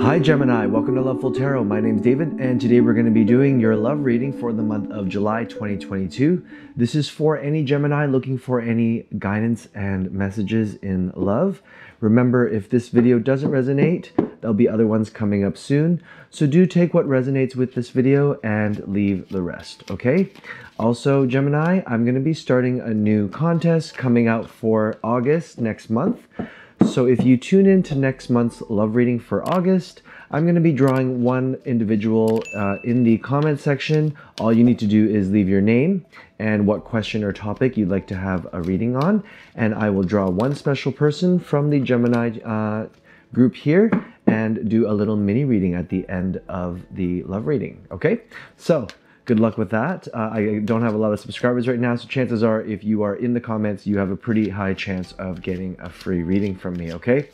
Hi Gemini, welcome to Loveful Tarot. My name's David and today we're going to be doing your love reading for the month of July 2022. This is for any Gemini looking for any guidance and messages in love. Remember, if this video doesn't resonate, there'll be other ones coming up soon. So do take what resonates with this video and leave the rest, okay? Also, Gemini, I'm going to be starting a new contest coming out for August next month. So if you tune in to next month's love reading for August, I'm going to be drawing one individual in the comment section. All you need to do is leave your name and what question or topic you'd like to have a reading on. And I will draw one special person from the Gemini group here and do a little mini reading at the end of the love reading. Okay, so good luck with that. I don't have a lot of subscribers right now, so chances are if you are in the comments, you have a pretty high chance of getting a free reading from me, okay?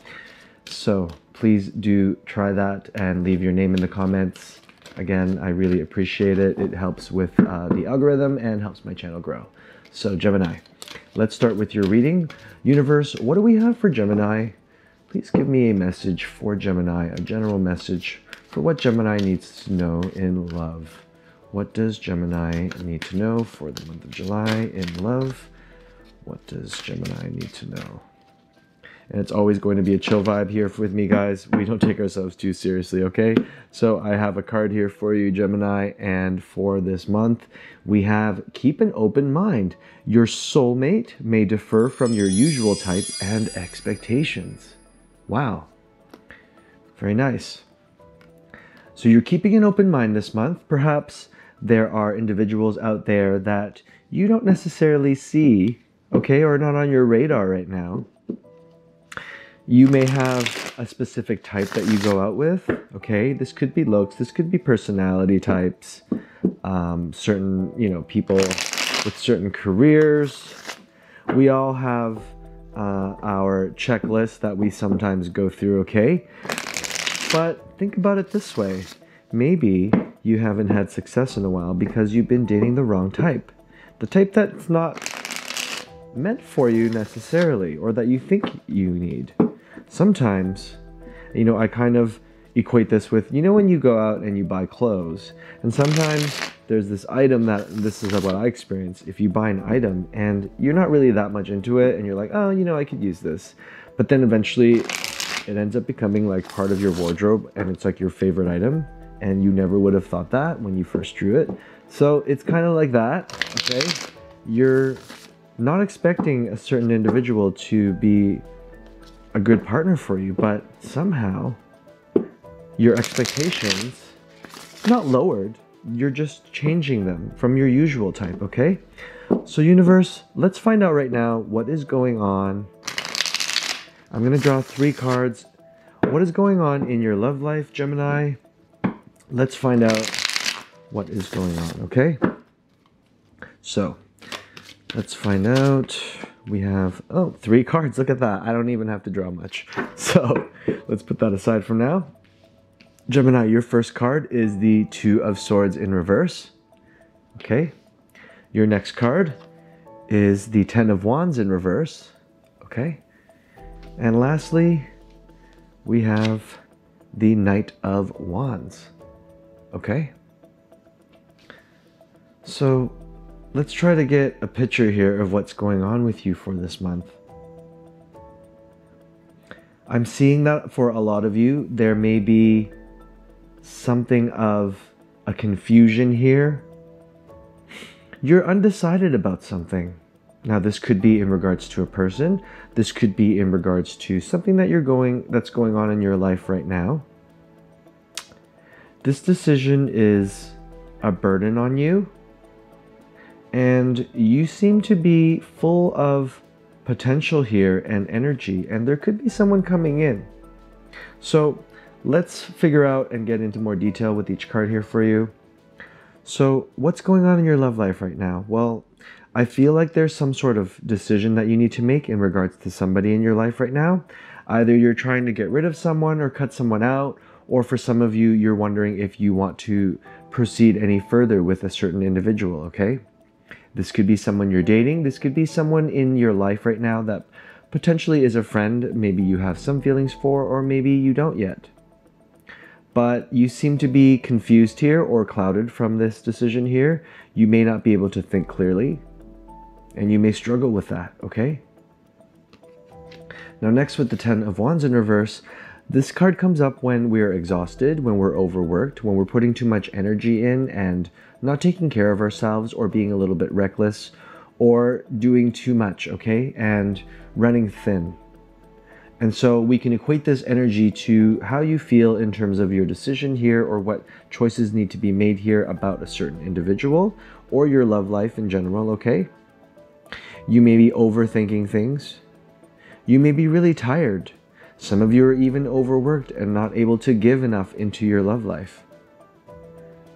So please do try that and leave your name in the comments. Again, I really appreciate it. It helps with the algorithm and helps my channel grow. So Gemini, let's start with your reading. Universe, what do we have for Gemini? Please give me a message for Gemini, a general message for what Gemini needs to know in love. What does Gemini need to know for the month of July in love? What does Gemini need to know? And it's always going to be a chill vibe here with me, guys. We don't take ourselves too seriously, okay? So I have a card here for you, Gemini, and for this month, we have keep an open mind. Your soulmate may differ from your usual type and expectations. Wow. Very nice. So you're keeping an open mind this month. Perhaps there are individuals out there that you don't necessarily see, okay, or not on your radar right now. You may have a specific type that you go out with, okay? This could be looks, this could be personality types, certain, people with certain careers. We all have our checklist that we sometimes go through, okay? But think about it this way. Maybe you haven't had success in a while because you've been dating the wrong type. The type that's not meant for you necessarily, or that you think you need. Sometimes, I kind of equate this with, when you go out and you buy clothes, and sometimes there's this item this is what I experience. If you buy an item and you're not really that much into it, and you're like, oh, I could use this. But then eventually it ends up becoming like part of your wardrobe, and it's like your favorite item. And you never would have thought that when you first drew it. So it's kind of like that, okay? You're not expecting a certain individual to be a good partner for you, but somehow your expectations, not lowered, you're just changing them from your usual type, okay? So universe, let's find out right now what is going on. I'm gonna draw 3 cards. What is going on in your love life, Gemini? Let's find out what is going on, okay? So, let's find out. We have, 3 cards. Look at that. I don't even have to draw much. So, let's put that aside from now. Gemini, your first card is the 2 of Swords in reverse. Okay. Your next card is the 10 of Wands in reverse. Okay. And lastly, we have the Knight of Wands. Okay, so let's try to get a picture here of what's going on with you for this month. I'm seeing that for a lot of you, there may be something of a confusion here. You're undecided about something. Now, this could be in regards to a person. This could be in regards to something that that's going on in your life right now. This decision is a burden on you, and you seem to be full of potential here and energy, and there could be someone coming in. So let's figure out and get into more detail with each card here for you. So what's going on in your love life right now? Well, I feel like there's some sort of decision that you need to make in regards to somebody in your life right now. Either you're trying to get rid of someone or cut someone out, or for some of you, you're wondering if you want to proceed any further with a certain individual, okay? This could be someone you're dating. This could be someone in your life right now that potentially is a friend. Maybe you have some feelings for, or maybe you don't yet. but you seem to be confused here or clouded from this decision here. You may not be able to think clearly, and you may struggle with that, okay? Now next, with the Ten of Wands in reverse, this card comes up when we're exhausted, when we're overworked, when we're putting too much energy in and not taking care of ourselves, or being a little bit reckless, or doing too much, okay? And running thin. And so we can equate this energy to how you feel in terms of your decision here, or what choices need to be made here about a certain individual or your love life in general, okay? You may be overthinking things. You may be really tired. Some of you are even overworked and not able to give enough into your love life.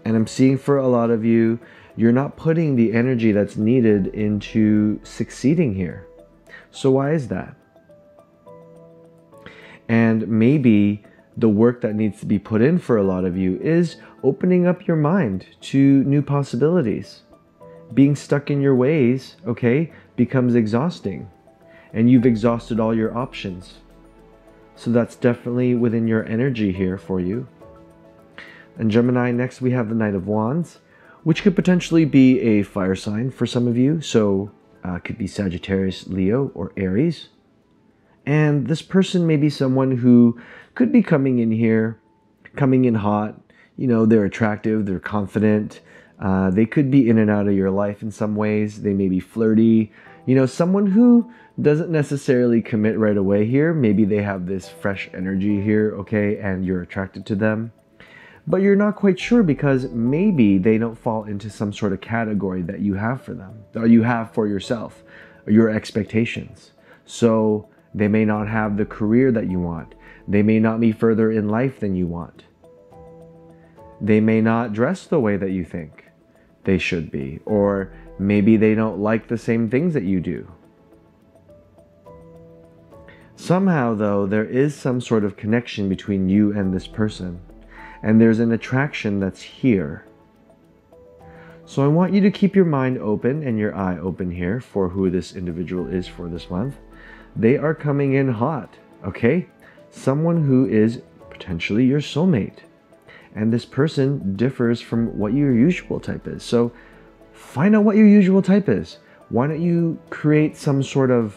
And I'm seeing for a lot of you, you're not putting the energy that's needed into succeeding here. So why is that? And maybe the work that needs to be put in for a lot of you is opening up your mind to new possibilities. Being stuck in your ways, okay, becomes exhausting, and you've exhausted all your options. So that's definitely within your energy here for you. And Gemini, next we have the Knight of Wands, which could potentially be a fire sign for some of you. So it could be Sagittarius, Leo, or Aries. And this person may be someone who could be coming in here, coming in hot. You know, they're attractive, they're confident. They could be in and out of your life in some ways. They may be flirty. You know, someone who doesn't necessarily commit right away here. Maybe they have this fresh energy here, okay, and you're attracted to them. But you're not quite sure because maybe they don't fall into some sort of category that you have for them, or you have for yourself, or your expectations. So they may not have the career that you want. They may not be further in life than you want. They may not dress the way that you think they should be, or maybe they don't like the same things that you do. Somehow, though, there is some sort of connection between you and this person, and there's an attraction that's here. So I want you to keep your mind open and your eye open here for who this individual is for this month. They are coming in hot, okay? Someone who is potentially your soulmate. And this person differs from what your usual type is. So find out what your usual type is. Why don't you create some sort of,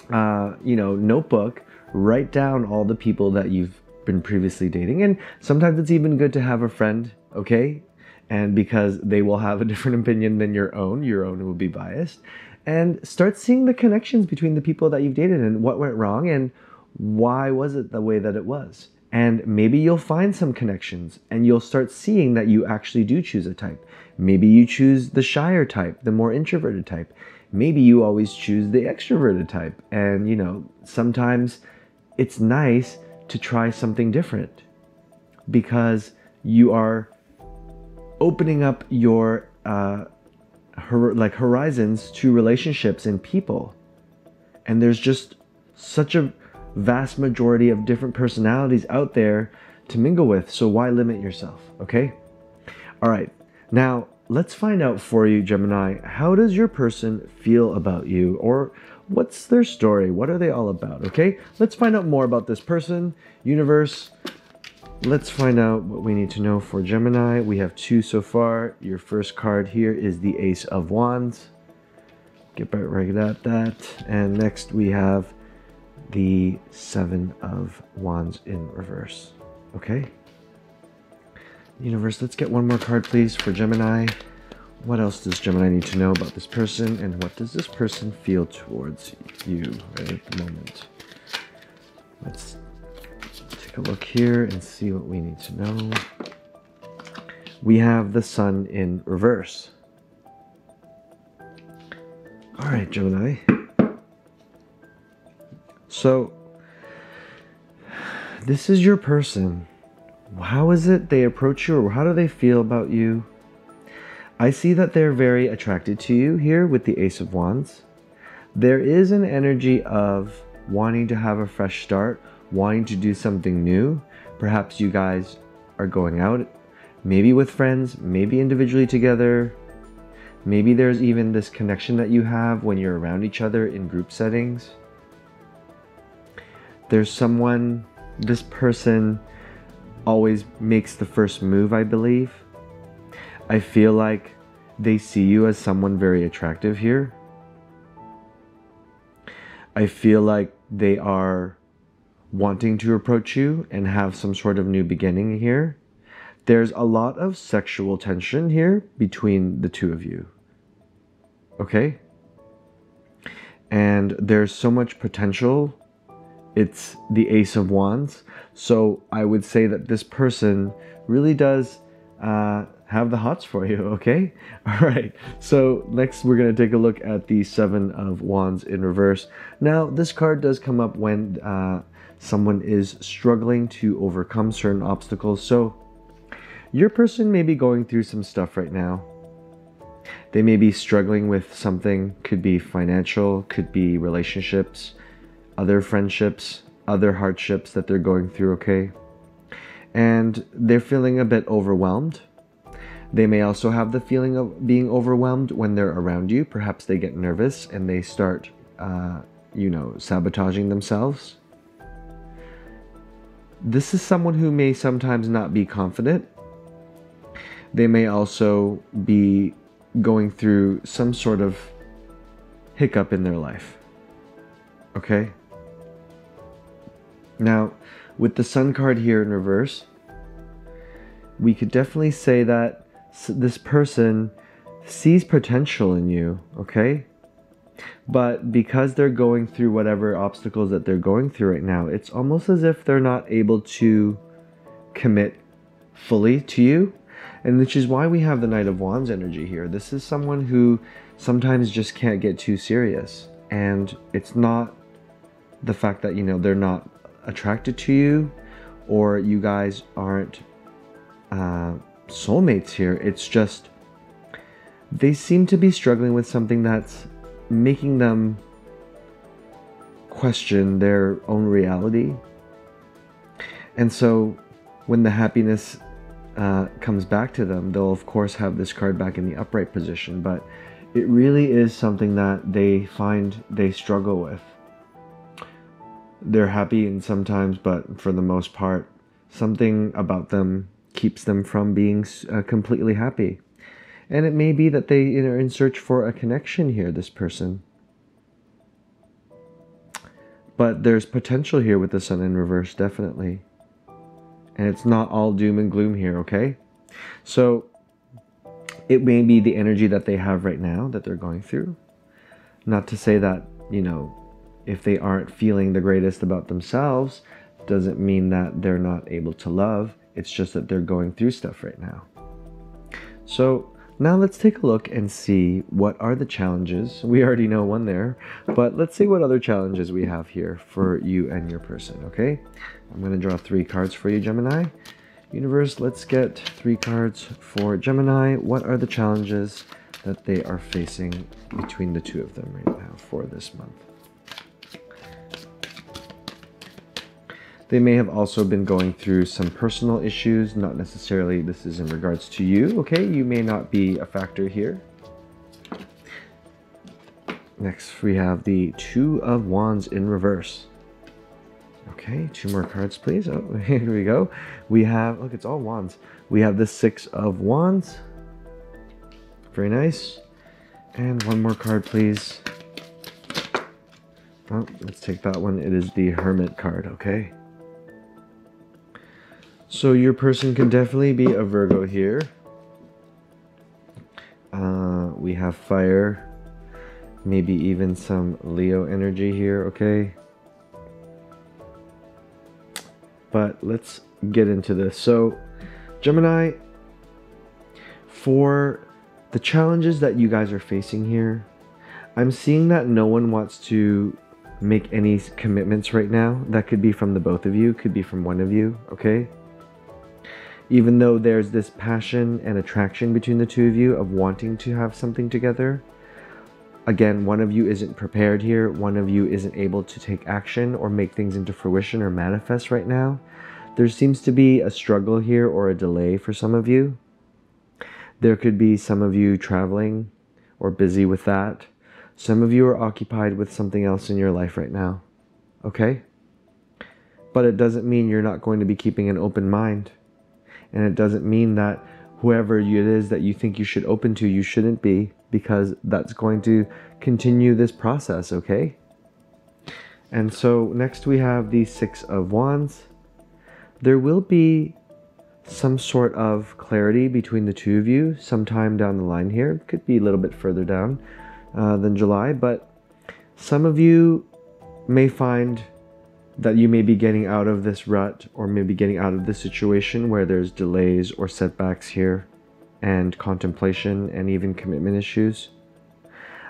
notebook, write down all the people that you've been previously dating. And sometimes it's even good to have a friend, okay? And because they will have a different opinion than your own will be biased. And start seeing the connections between the people that you've dated and what went wrong and why was it the way that it was. And maybe you'll find some connections and you'll start seeing that you actually do choose a type. Maybe you choose the shyer type, the more introverted type. Maybe you always choose the extroverted type. And, you know, sometimes it's nice to try something different because you are opening up your horizons to relationships and people. And there's just such a vast majority of different personalities out there to mingle with. So why limit yourself? Okay. All right. Now let's find out for you, Gemini, how does your person feel about you, or what's their story? What are they all about? Okay. Let's find out more about this person. Universe, let's find out what we need to know for Gemini. We have two so far. Your first card here is the Ace of Wands. Get right at that. And next we have the Seven of Wands in reverse. Okay. Universe, let's get one more card, please, for Gemini. What else does Gemini need to know about this person, and what does this person feel towards you right at the moment? Let's take a look here and see what we need to know. We have the Sun in reverse. All right, Gemini. So, this is your person. How is it they approach you, or how do they feel about you? I see that they're very attracted to you here with the Ace of Wands. There is an energy of wanting to have a fresh start, wanting to do something new. Perhaps you guys are going out, maybe with friends, maybe individually together. Maybe there's even this connection that you have when you're around each other in group settings. There's someone, this person always makes the first move, I believe. I feel like they see you as someone very attractive here. I feel like they are wanting to approach you and have some sort of new beginning here. There's a lot of sexual tension here between the two of you. Okay? And there's so much potential. It's the Ace of Wands. So I would say that this person really does have the hots for you, okay? All right, so next we're going to take a look at the Seven of Wands in reverse. Now, this card does come up when someone is struggling to overcome certain obstacles. So your person may be going through some stuff right now. They may be struggling with something, could be financial, could be relationships, other friendships, other hardships that they're going through, okay? And they're feeling a bit overwhelmed. They may also have the feeling of being overwhelmed when they're around you. Perhaps they get nervous and they start, sabotaging themselves. This is someone who may sometimes not be confident. They may also be going through some sort of hiccup in their life. Okay? Now, with the Sun card here in reverse, we could definitely say that this person sees potential in you, okay? But because they're going through whatever obstacles that they're going through right now, it's almost as if they're not able to commit fully to you. And which is why we have the Knight of Wands energy here. This is someone who sometimes just can't get too serious. And it's not the fact that, they're not attracted to you or you guys aren't soulmates here. It's just they seem to be struggling with something that's making them question their own reality. And so when the happiness comes back to them, they'll of course have this card back in the upright position, but it really is something that they find they struggle with. They're happy and sometimes, but for the most part, something about them keeps them from being completely happy. And it may be that they are in search for a connection here, this person. But there's potential here with the Sun in reverse, definitely. And it's not all doom and gloom here, okay? So it may be the energy that they have right now that they're going through. Not to say that, if they aren't feeling the greatest about themselves, doesn't mean that they're not able to love. It's just that they're going through stuff right now. So now let's take a look and see what are the challenges. We already know one there, but let's see what other challenges we have here for you and your person, okay? I'm going to draw 3 cards for you, Gemini. Universe, let's get 3 cards for Gemini. What are the challenges that they are facing between the two of them right now for this month? They may have also been going through some personal issues, not necessarily this is in regards to you, okay? You may not be a factor here. Next, we have the Two of Wands in reverse. Okay, 2 more cards, please. Oh, here we go. We have, look, it's all wands. We have the 6 of Wands. Very nice. And 1 more card, please. Oh, let's take that one. It is the Hermit card, okay? So your person can definitely be a Virgo here. We have fire, maybe even some Leo energy here, okay? But let's get into this. So Gemini, for the challenges that you guys are facing here, I'm seeing that no one wants to make any commitments right now. That could be from the both of you, could be from one of you, okay? Even though there's this passion and attraction between the two of you of wanting to have something together, again, one of you isn't prepared here. One of you isn't able to take action or make things into fruition or manifest right now. There seems to be a struggle here or a delay for some of you. There could be some of you traveling or busy with that. Some of you are occupied with something else in your life right now. Okay? but it doesn't mean you're not going to be keeping an open mind. And it doesn't mean that whoever it is that you think you should open to, you shouldn't be, because that's going to continue this process, okay? And so next we have the Six of Wands. There will be some sort of clarity between the two of you sometime down the line here. It could be a little bit further down than July, but some of you may find that you may be getting out of this rut, or maybe getting out of this situation where there's delays or setbacks here, and contemplation and even commitment issues.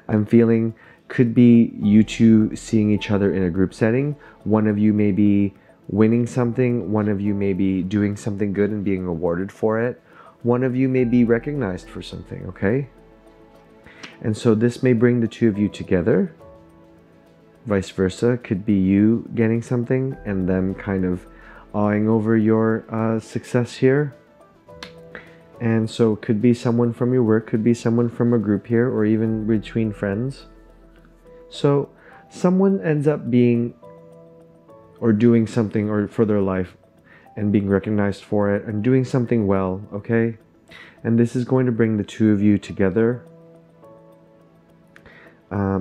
I'm feeling could be you two seeing each other in a group setting. One of you may be winning something, one of you may be doing something good and being rewarded for it, one of you may be recognized for something, okay? And so this may bring the two of you together. Vice versa, could be you getting something and them kind of awing over your success here. And so it could be someone from your work, could be someone from a group here, or even between friends. So someone ends up being or doing something or for their life and being recognized for it and doing something well, okay? And this is going to bring the two of you together.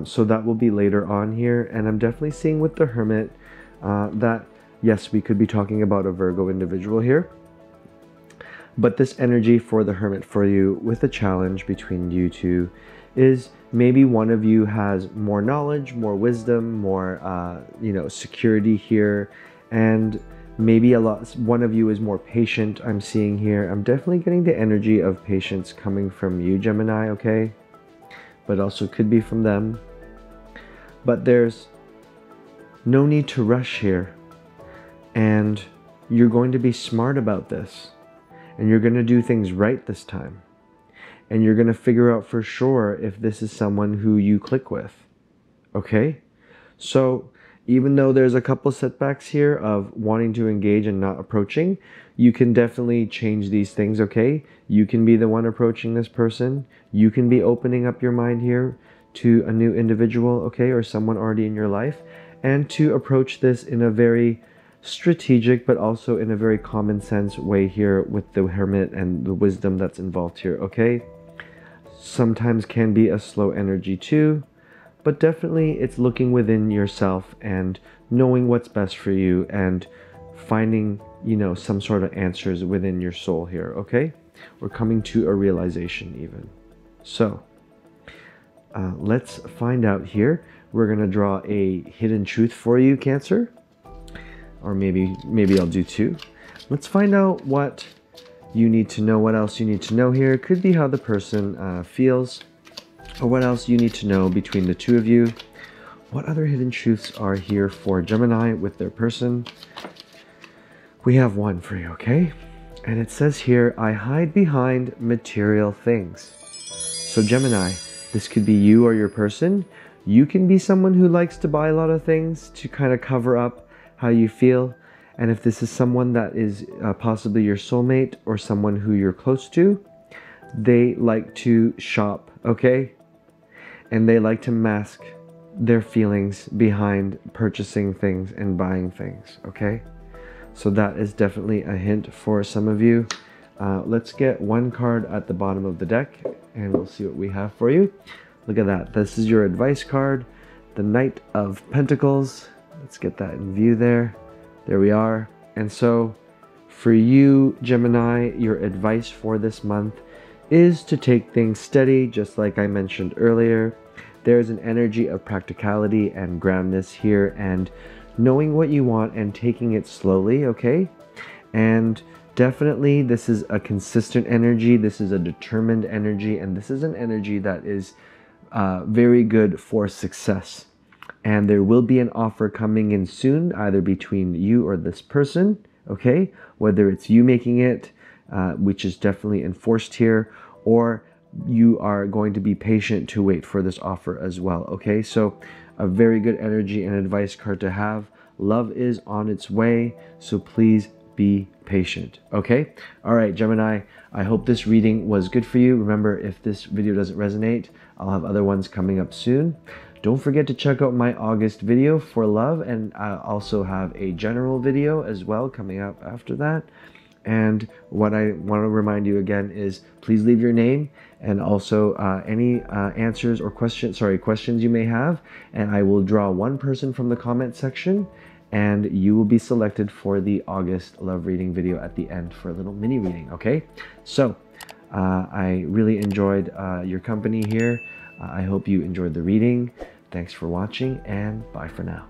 So that will be later on here. And I'm definitely seeing with the Hermit that, yes, we could be talking about a Virgo individual here. But this energy for the Hermit for you with a challenge between you two is maybe one of you has more knowledge, more wisdom, more, security here. And maybe one of you is more patient, I'm seeing here. I'm definitely getting the energy of patience coming from you, Gemini, okay? But also could be from them. But there's no need to rush here. And you're going to be smart about this. And you're going to do things right this time. And you're going to figure out for sure if this is someone who you click with. Okay? So even though there's a couple setbacks here of wanting to engage and not approaching, you can definitely change these things, okay? You can be the one approaching this person. You can be opening up your mind here to a new individual, okay? Or someone already in your life. And to approach this in a very strategic, but also in a very common sense way here with the Hermit and the wisdom that's involved here, okay? Sometimes can be a slow energy too, but definitely it's looking within yourself and knowing what's best for you and finding, some sort of answers within your soul here, okay? We're coming to a realization even. So let's find out here. We're gonna draw a hidden truth for you, Cancer. Or maybe I'll do two. Let's find out what you need to know, what else you need to know here. It could be how the person feels, or what else you need to know between the two of you. What other hidden truths are here for Gemini with their person? We have one for you, okay? And it says here, I hide behind material things. So Gemini, this could be you or your person. You can be someone who likes to buy a lot of things to kind of cover up how you feel. And if this is someone that is possibly your soulmate or someone who you're close to, they like to shop, okay? And they like to mask their feelings behind purchasing things and buying things, okay? So that is definitely a hint for some of you. Let's get one card at the bottom of the deck and we'll see what we have for you. Look at that. This is your advice card, the Knight of Pentacles. Let's get that in view there. There we are. And so for you, Gemini, your advice for this month is to take things steady, just like I mentioned earlier. There's an energy of practicality and groundness here and knowing what you want and taking it slowly, okay? And definitely this is a consistent energy. This is a determined energy. And this is an energy that is very good for success. And there will be an offer coming in soon, either between you or this person, okay? Whether it's you making it, which is definitely enforced here, or you are going to be patient to wait for this offer as well, okay? So a very good energy and advice card to have. Love is on its way, so please be patient, okay? All right, Gemini, I hope this reading was good for you. Remember, if this video doesn't resonate, I'll have other ones coming up soon. Don't forget to check out my August video for love, and I also have a general video as well coming up after that. And what I want to remind you again is please leave your name and also any answers or questions you may have, and I will draw one person from the comment section, and you will be selected for the August love reading video at the end for a little mini reading. Okay, so I really enjoyed your company here. I hope you enjoyed the reading. Thanks for watching, and bye for now.